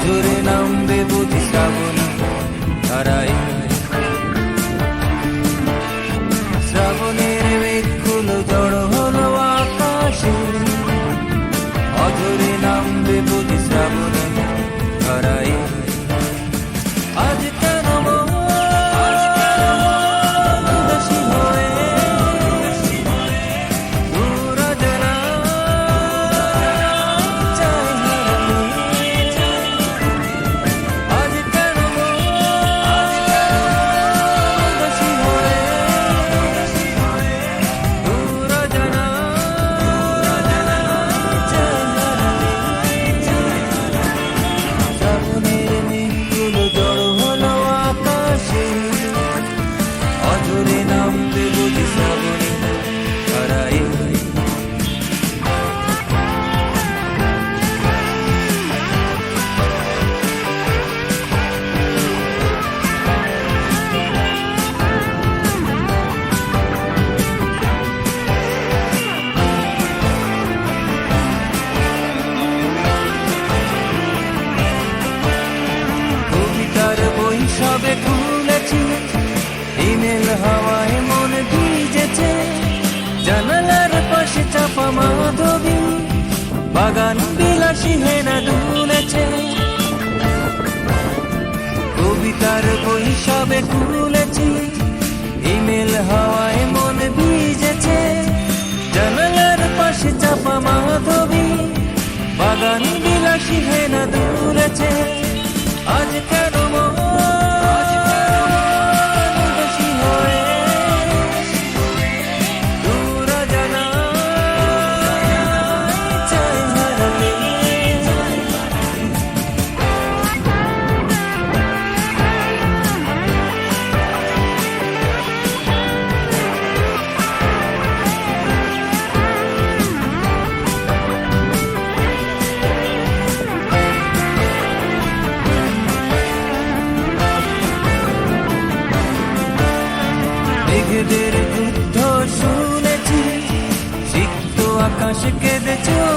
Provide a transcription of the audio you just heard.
অঝরে নামবে বুঝি শ্রাবণী ধারায়। শ্রাবণের মেঘগুলো জড়ো হলো আকাশে, অঝরে নামবে বুঝি শ্রাবণী ধারায়। আজ কেন উদাসী হয়ে দূর অজানা চাই হারাতে। আজ কেন উদাসী হয়ে দূর অজানা চাই হারাতে। শ্রাবণের মেঘগুলো জড়ো হলো আকাশে, অঝরে নামবে বুঝি শ্রাবণী ধারায়। কবিতার বই সবে খুলেছি, ইমেল হাওয়ায় মন ভিজেছে। জানালার পাশে চাপা মাধবী, বাগান বিলাসী হেনা দুলেছে। কবিতার বই সবে খুলেছি, ইমেল হাওয়ায় মন ভিজেছে। জানালার পাশে চাপা মাধবী, বাগান বিলাসী হেনা দুলেছে। আজ কেন উদাসী হয়ে দূর অজানা চাই হারাতে। মেঘেদের যুদ্ধ শুনেছি, সিক্ত আকাশ কেঁদে চলে।